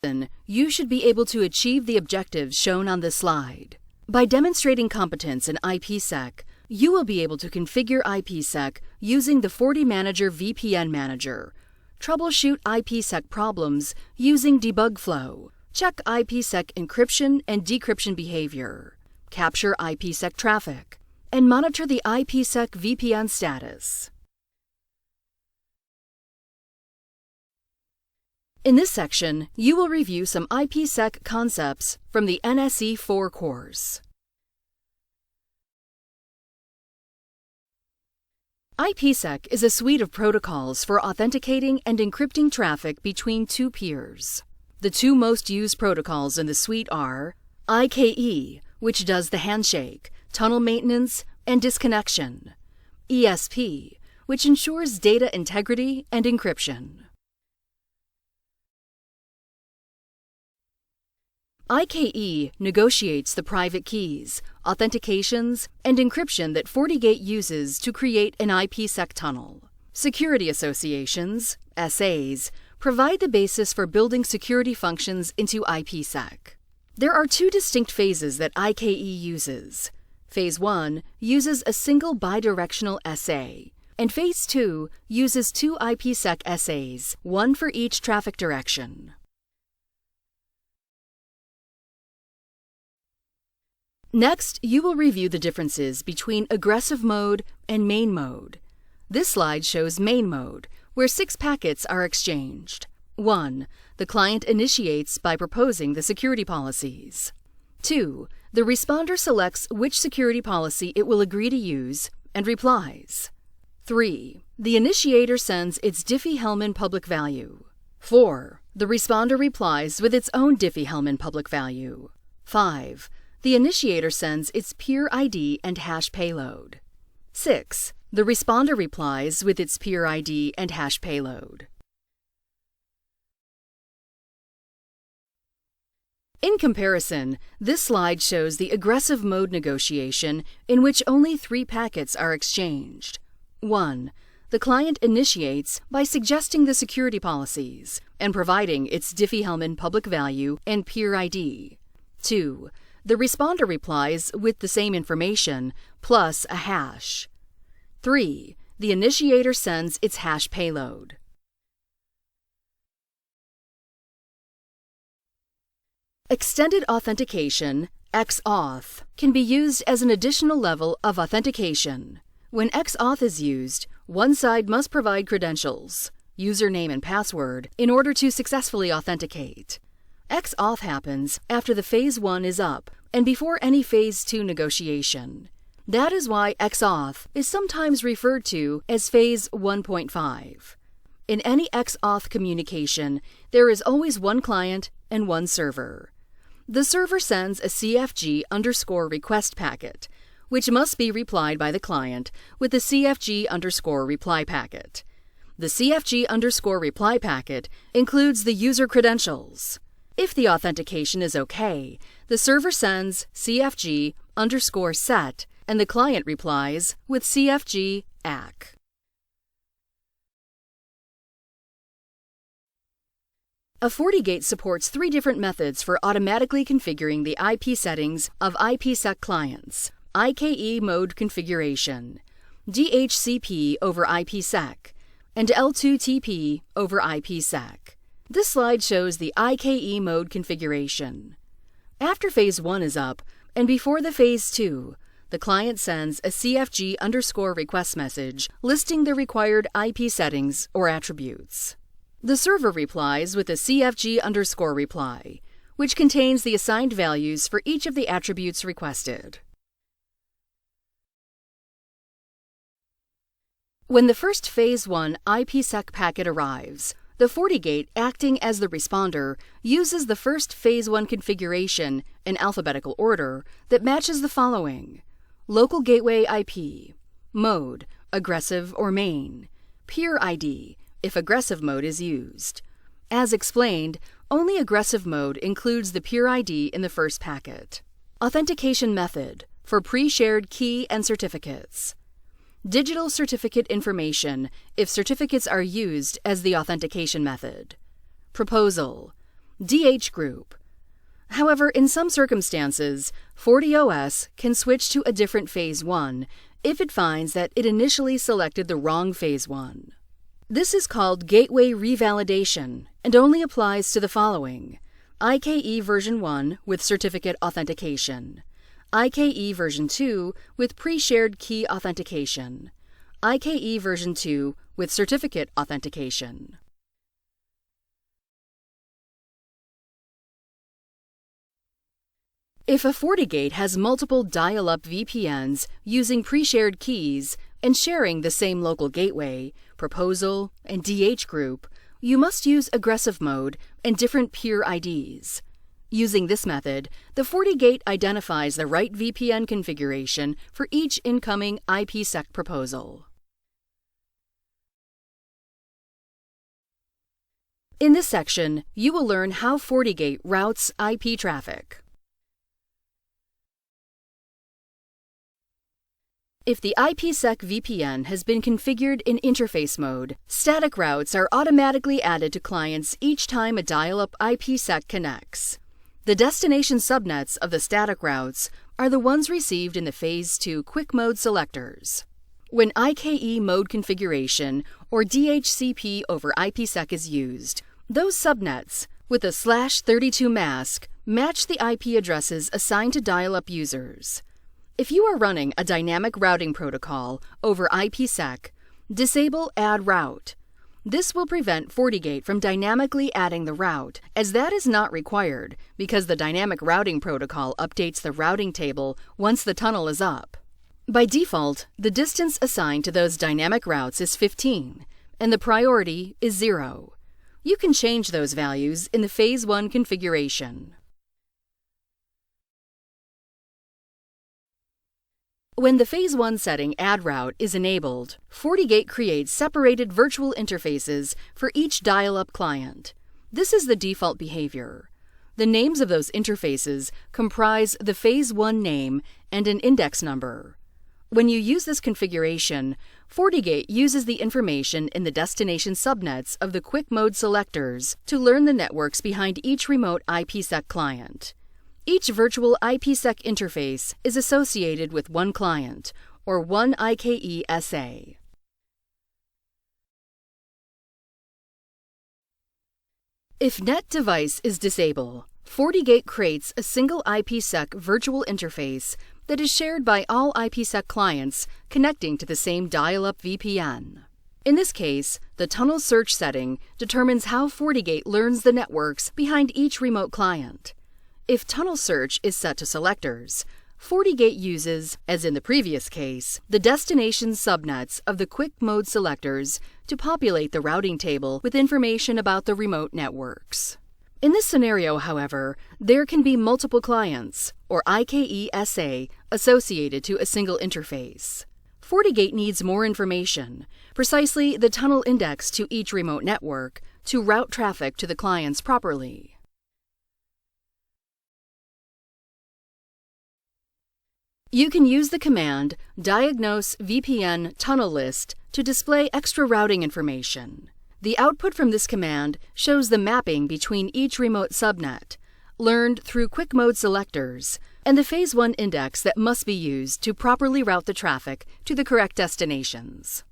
You should be able to achieve the objectives shown on this slide. By demonstrating competence in Ipsec, you will be able to configure Ipsec using the FortiManager VPN Manager, troubleshoot Ipsec problems using debug flow, check Ipsec encryption and decryption behavior, capture Ipsec traffic, and monitor the Ipsec VPN status. In this section, you will review some Ipsec concepts from the NSE 4 course. Ipsec is a suite of protocols for authenticating and encrypting traffic between two peers. The two most used protocols in the suite are IKE, which does the handshake, tunnel maintenance, and disconnection, ESP, which ensures data integrity and encryption. IKE negotiates the private keys, authentications, and encryption that FortiGate uses to create an Ipsec tunnel. Security associations, SAs, provide the basis for building security functions into Ipsec. There are two distinct phases that IKE uses. Phase 1 uses a single bidirectional SA, and Phase 2 uses two Ipsec SAs, one for each traffic direction. Next, you will review the differences between aggressive mode and main mode. This slide shows main mode, where 6 packets are exchanged. 1. The client initiates by proposing the security policies. 2. The responder selects which security policy it will agree to use and replies. 3. The initiator sends its Diffie-Hellman public value. 4. The responder replies with its own Diffie-Hellman public value. 5. The initiator sends its peer ID and hash payload. 6. The responder replies with its peer ID and hash payload. In comparison, this slide shows the aggressive mode negotiation in which only 3 packets are exchanged. 1. The client initiates by suggesting the security policies and providing its Diffie-Hellman public value and peer ID. 2. The responder replies with the same information plus a hash. 3. The initiator sends its hash payload. Extended authentication, XAuth, can be used as an additional level of authentication. When XAuth is used, one side must provide credentials, username and password, in order to successfully authenticate. XAuth happens after the Phase 1 is up and before any Phase 2 negotiation. That is why XAuth is sometimes referred to as Phase 1.5. In any XAuth communication, there is always one client and one server. The server sends a CFG_request packet, which must be replied by the client with the CFG_reply packet. The CFG_reply packet includes the user credentials. If the authentication is OK, the server sends CFG_set and the client replies with CFG_ACK. A FortiGate supports 3 different methods for automatically configuring the IP settings of Ipsec clients: IKE mode configuration, DHCP over Ipsec, and L2TP over Ipsec. This slide shows the IKE mode configuration. After Phase 1 is up and before the Phase 2, the client sends a CFG_request message listing the required IP settings or attributes. The server replies with a CFG_reply, which contains the assigned values for each of the attributes requested. When the first Phase 1 Ipsec packet arrives, the FortiGate, acting as the responder, uses the first Phase 1 configuration in alphabetical order that matches the following: local gateway IP, mode, aggressive or main, peer ID, if aggressive mode is used. As explained, only aggressive mode includes the peer ID in the first packet. Authentication method for pre-shared key and certificates. Digital certificate information if certificates are used as the authentication method. Proposal. DH group. However, in some circumstances, FortiOS can switch to a different Phase 1 if it finds that it initially selected the wrong Phase 1. This is called gateway revalidation and only applies to the following: IKE version 1 with certificate authentication, IKE version 2 with pre-shared key authentication, IKE version 2 with certificate authentication. If a FortiGate has multiple dial-up VPNs using pre-shared keys and sharing the same local gateway, proposal, and DH group, you must use aggressive mode and different peer IDs. Using this method, the FortiGate identifies the right VPN configuration for each incoming IPsec proposal. In this section, you will learn how FortiGate routes IP traffic. If the Ipsec VPN has been configured in interface mode, static routes are automatically added to clients each time a dial-up Ipsec connects. The destination subnets of the static routes are the ones received in the Phase 2 quick mode selectors. When IKE mode configuration or DHCP over Ipsec is used, those subnets with a /32 mask match the IP addresses assigned to dial-up users. If you are running a dynamic routing protocol over Ipsec, disable Add Route. This will prevent FortiGate from dynamically adding the route, as that is not required because the dynamic routing protocol updates the routing table once the tunnel is up. By default, the distance assigned to those dynamic routes is 15, and the priority is 0. You can change those values in the Phase 1 configuration. When the Phase 1 setting Add Route is enabled, FortiGate creates separated virtual interfaces for each dial-up client. This is the default behavior. The names of those interfaces comprise the Phase 1 name and an index number. When you use this configuration, FortiGate uses the information in the destination subnets of the quick mode selectors to learn the networks behind each remote Ipsec client. Each virtual Ipsec interface is associated with one client, or one IKE SA. If Net Device is disabled, FortiGate creates a single Ipsec virtual interface that is shared by all Ipsec clients connecting to the same dial-up VPN. In this case, the tunnel search setting determines how FortiGate learns the networks behind each remote client. If tunnel search is set to selectors, FortiGate uses, as in the previous case, the destination subnets of the quick mode selectors to populate the routing table with information about the remote networks. In this scenario, however, there can be multiple clients, or IKE SA, associated to a single interface. FortiGate needs more information, precisely the tunnel index to each remote network, to route traffic to the clients properly. You can use the command diagnose VPN tunnel list to display extra routing information. The output from this command shows the mapping between each remote subnet, learned through quick mode selectors, and the Phase 1 index that must be used to properly route the traffic to the correct destinations.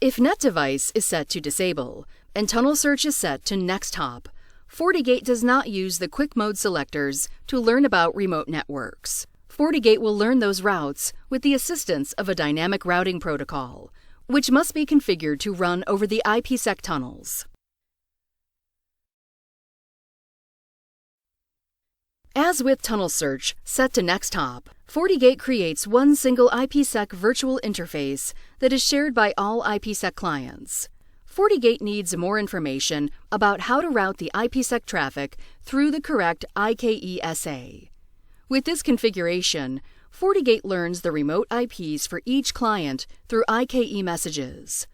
If Net Device is set to disable and tunnel search is set to next hop, FortiGate does not use the quick mode selectors to learn about remote networks. FortiGate will learn those routes with the assistance of a dynamic routing protocol, which must be configured to run over the Ipsec tunnels. As with tunnel search set to next hop, FortiGate creates one single Ipsec virtual interface that is shared by all Ipsec clients. FortiGate needs more information about how to route the Ipsec traffic through the correct IKE SA. With this configuration, FortiGate learns the remote IPs for each client through IKE messages.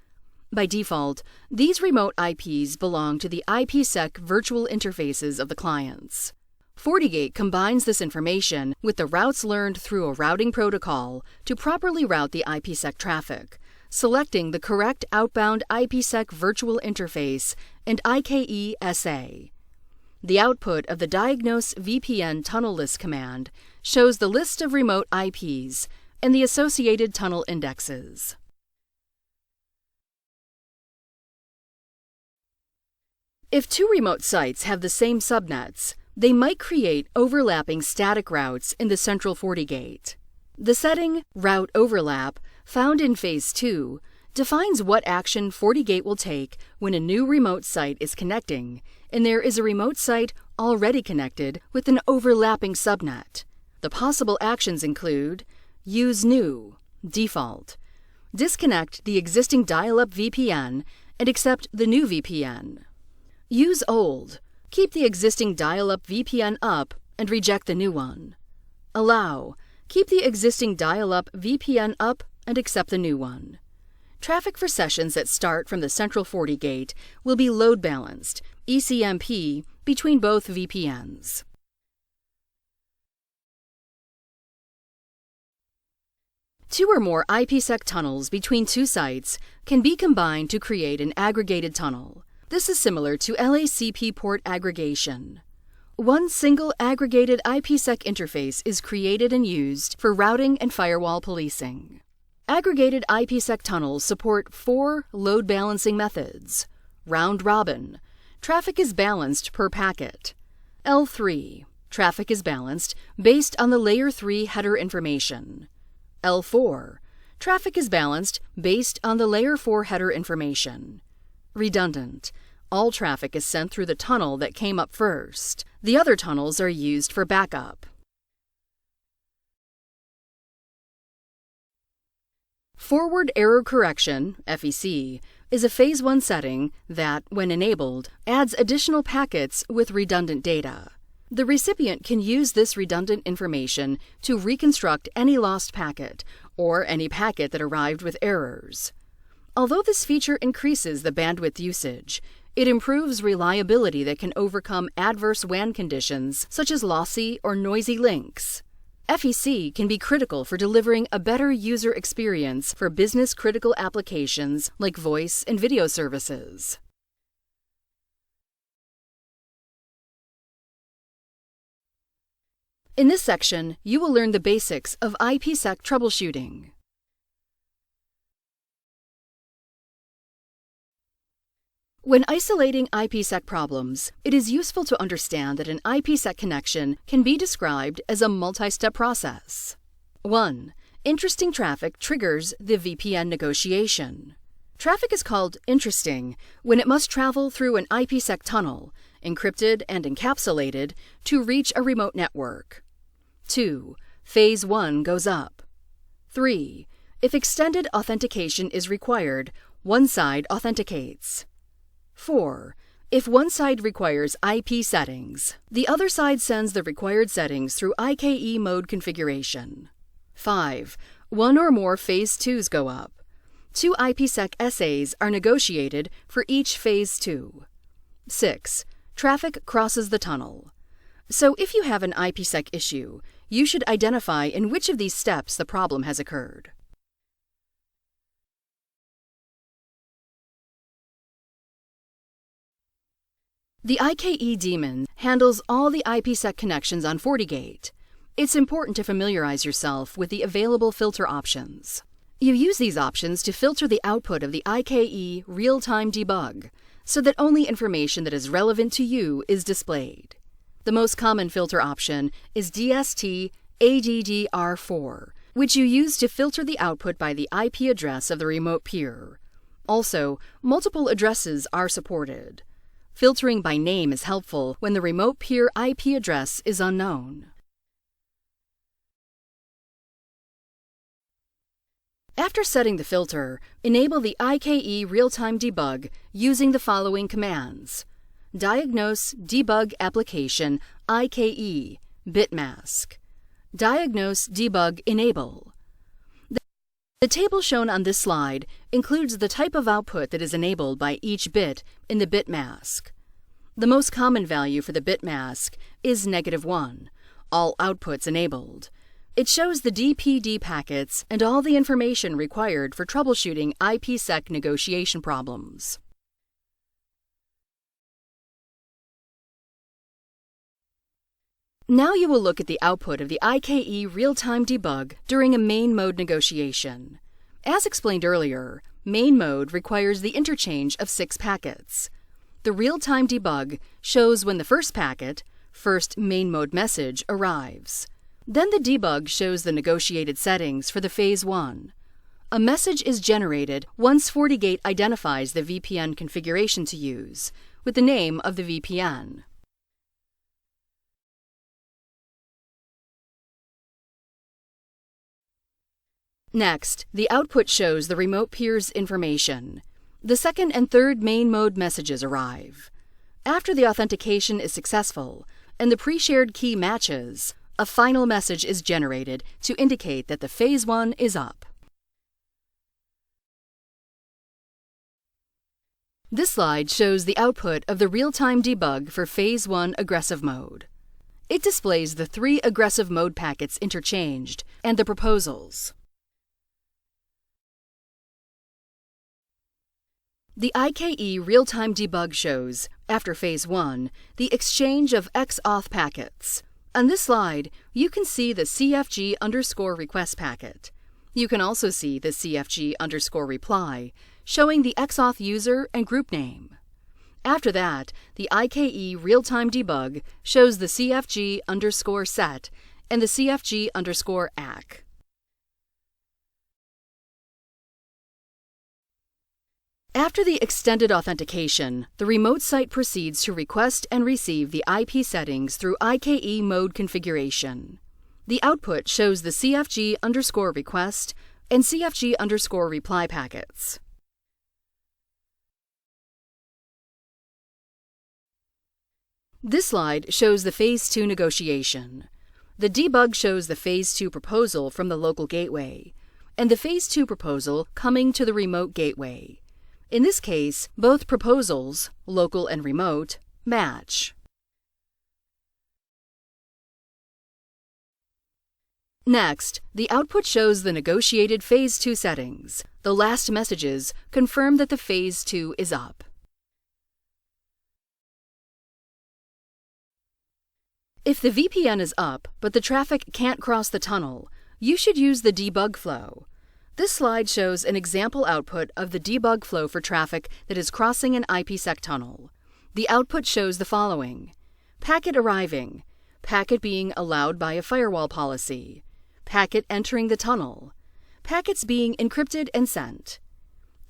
By default, these remote IPs belong to the Ipsec virtual interfaces of the clients. FortiGate combines this information with the routes learned through a routing protocol to properly route the Ipsec traffic, selecting the correct outbound Ipsec virtual interface and IKE SA. The output of the Diagnose VPN tunnel list command shows the list of remote IPs and the associated tunnel indexes. If two remote sites have the same subnets, they might create overlapping static routes in the central FortiGate. The setting Route Overlap, found in Phase 2, defines what action FortiGate will take when a new remote site is connecting and there is a remote site already connected with an overlapping subnet. The possible actions include Use New, Default, disconnect the existing dial-up VPN and accept the new VPN. Use Old, keep the existing dial-up VPN up and reject the new one. Allow, keep the existing dial-up VPN up and accept the new one. Traffic for sessions that start from the central FortiGate will be load balanced, ECMP, between both VPNs. Two or more IPsec tunnels between two sites can be combined to create an aggregated tunnel. This is similar to LACP port aggregation. One single aggregated IPsec interface is created and used for routing and firewall policing. Aggregated IPsec tunnels support 4 load balancing methods. Round robin. Traffic is balanced per packet. L3. Traffic is balanced based on the Layer 3 header information. L4. Traffic is balanced based on the Layer 4 header information. Redundant. All traffic is sent through the tunnel that came up first. The other tunnels are used for backup. Forward Error Correction, FEC, is a Phase 1 setting that, when enabled, adds additional packets with redundant data. The recipient can use this redundant information to reconstruct any lost packet or any packet that arrived with errors. Although this feature increases the bandwidth usage, it improves reliability that can overcome adverse WAN conditions such as lossy or noisy links. FEC can be critical for delivering a better user experience for business-critical applications like voice and video services. In this section, you will learn the basics of IPsec troubleshooting. When isolating IPsec problems, it is useful to understand that an IPsec connection can be described as a multi-step process. 1. Interesting traffic triggers the VPN negotiation. Traffic is called interesting when it must travel through an IPsec tunnel, encrypted and encapsulated, to reach a remote network. 2. Phase 1 goes up. 3. If extended authentication is required, one side authenticates. 4. If one side requires IP settings, the other side sends the required settings through IKE mode configuration. 5. One or more Phase 2s go up. 2 IPsec SAs are negotiated for each Phase 2. 6. Traffic crosses the tunnel. So if you have an IPsec issue, you should identify in which of these steps the problem has occurred. The IKE daemon handles all the IPsec connections on FortiGate. It's important to familiarize yourself with the available filter options. You use these options to filter the output of the IKE real-time debug, so that only information that is relevant to you is displayed. The most common filter option is DST ADDR4, which you use to filter the output by the IP address of the remote peer. Also, multiple addresses are supported. Filtering by name is helpful when the remote peer IP address is unknown. After setting the filter, enable the IKE real-time debug using the following commands. Diagnose Debug Application IKE bitmask. Diagnose Debug Enable. The table shown on this slide includes the type of output that is enabled by each bit in the bit mask. The most common value for the bit mask is -1, all outputs enabled, It shows the DPD packets and all the information required for troubleshooting Ipsec negotiation problems. Now you will look at the output of the IKE real-time debug during a main mode negotiation. As explained earlier, main mode requires the interchange of 6 packets. The real-time debug shows when the first packet, first main mode message, arrives. Then the debug shows the negotiated settings for the Phase 1. A message is generated once FortiGate identifies the VPN configuration to use, with the name of the VPN. Next, the output shows the remote peer's information. The second and third main mode messages arrive. After the authentication is successful and the pre-shared key matches, a final message is generated to indicate that the Phase 1 is up. This slide shows the output of the real-time debug for Phase 1 aggressive mode. It displays the 3 aggressive mode packets interchanged and the proposals. The IKE real-time debug shows, after Phase 1, the exchange of XAuth packets. On this slide, you can see the CFG_request packet. You can also see the CFG_reply, showing the XAuth user and group name. After that, the IKE real-time debug shows the CFG_set and the CFG_ACK. After the extended authentication, the remote site proceeds to request and receive the IP settings through IKE mode configuration. The output shows the CFG_request and CFG_reply packets. This slide shows the Phase 2 negotiation. The debug shows the Phase 2 proposal from the local gateway, and the Phase 2 proposal coming to the remote gateway. In this case, both proposals, local and remote, match. Next, the output shows the negotiated Phase 2 settings. The last messages confirm that the Phase 2 is up. If the VPN is up, but the traffic can't cross the tunnel, you should use the debug flow. This slide shows an example output of the debug flow for traffic that is crossing an IPsec tunnel. The output shows the following: packet arriving, packet being allowed by a firewall policy, packet entering the tunnel, packets being encrypted and sent.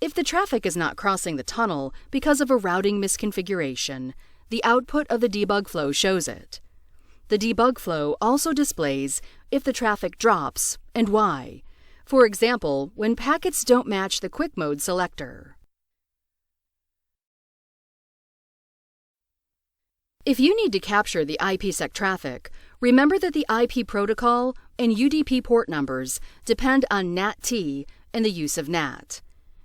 If the traffic is not crossing the tunnel because of a routing misconfiguration, the output of the debug flow shows it. The debug flow also displays if the traffic drops and why. For example, when packets don't match the quick mode selector. If you need to capture the IPsec traffic, remember that the IP protocol and UDP port numbers depend on NAT-T and the use of NAT.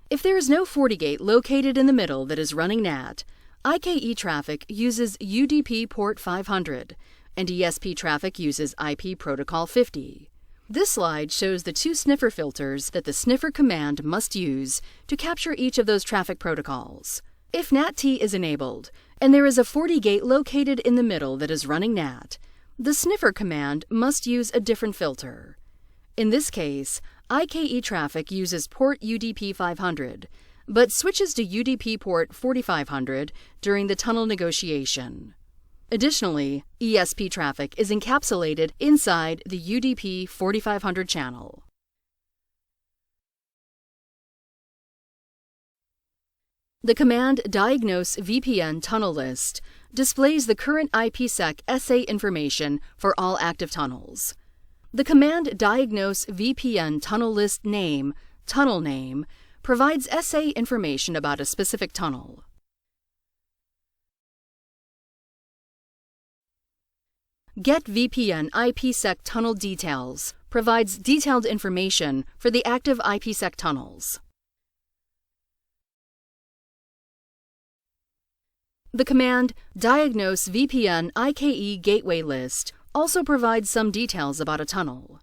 If there is no FortiGate located in the middle that is running NAT, IKE traffic uses UDP port 500, and ESP traffic uses IP protocol 50. This slide shows the 2 sniffer filters that the sniffer command must use to capture each of those traffic protocols. If NAT-T is enabled, and there is a FortiGate located in the middle that is running NAT, the sniffer command must use a different filter. In this case, IKE traffic uses port UDP 500, but switches to UDP port 4500 during the tunnel negotiation. Additionally, ESP traffic is encapsulated inside the UDP 4500 channel. The command Diagnose VPN Tunnel List displays the current IPsec SA information for all active tunnels. The command Diagnose VPN Tunnel List Name, Tunnel Name, provides SA information about a specific tunnel. Get VPN IPsec Tunnel Details provides detailed information for the active IPsec tunnels. The command Diagnose VPN IKE Gateway List also provides some details about a tunnel.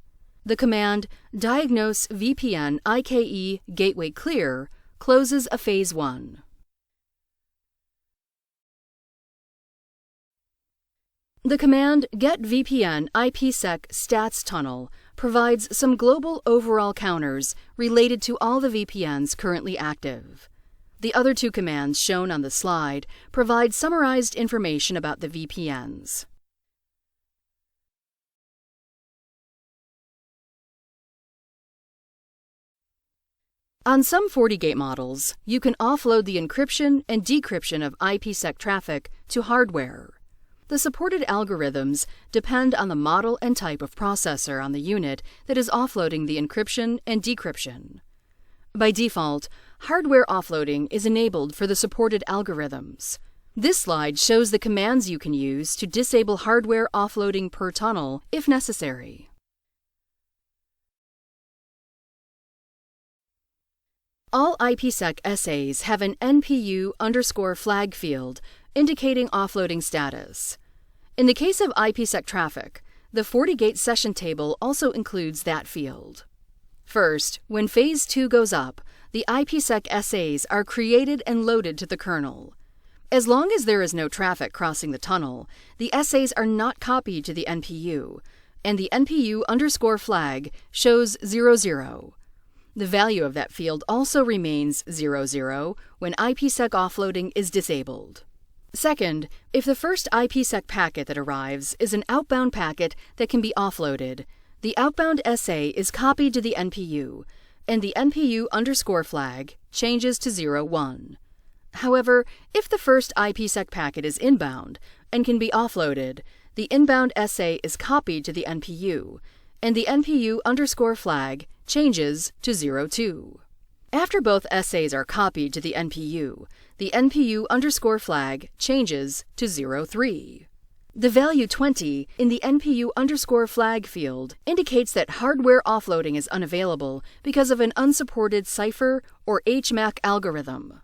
The command diagnose VPN IKE gateway clear closes a phase 1. The command get VPN IPsec stats tunnel provides some global overall counters related to all the VPNs currently active. The other two commands shown on the slide provide summarized information about the VPNs. On some FortiGate models, you can offload the encryption and decryption of IPsec traffic to hardware. The supported algorithms depend on the model and type of processor on the unit that is offloading the encryption and decryption. By default, hardware offloading is enabled for the supported algorithms. This slide shows the commands you can use to disable hardware offloading per tunnel if necessary. All IPsec essays have an NPU_flag field indicating offloading status. In the case of IPsec traffic, the FortiGate session table also includes that field. First, when phase 2 goes up, the IPsec essays are created and loaded to the kernel. As long as there is no traffic crossing the tunnel, the essays are not copied to the NPU, and the NPU_flag shows 00. The value of that field also remains 00 when IPsec offloading is disabled. Second, if the first IPsec packet that arrives is an outbound packet that can be offloaded, the outbound SA is copied to the NPU, and the NPU_flag changes to 01. However, if the first IPsec packet is inbound and can be offloaded, the inbound SA is copied to the NPU, and the NPU_flag changes to 02. After both SAs are copied to the NPU_flag changes to 03. The value 20 in the NPU_flag field indicates that hardware offloading is unavailable because of an unsupported cipher or HMAC algorithm.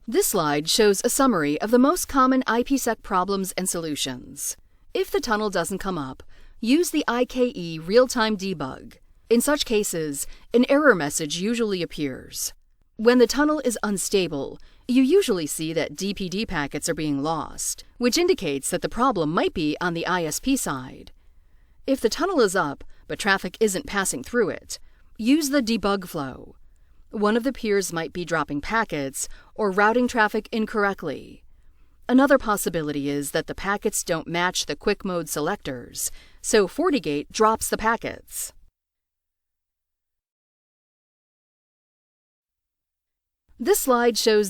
This slide shows a summary of the most common IPsec problems and solutions. If the tunnel doesn't come up, use the IKE real-time debug. In such cases, an error message usually appears. When the tunnel is unstable, you usually see that DPD packets are being lost, which indicates that the problem might be on the ISP side. If the tunnel is up, but traffic isn't passing through it, use the debug flow. One of the peers might be dropping packets or routing traffic incorrectly. Another possibility is that the packets don't match the quick mode selectors, so FortiGate drops the packets. This slide shows the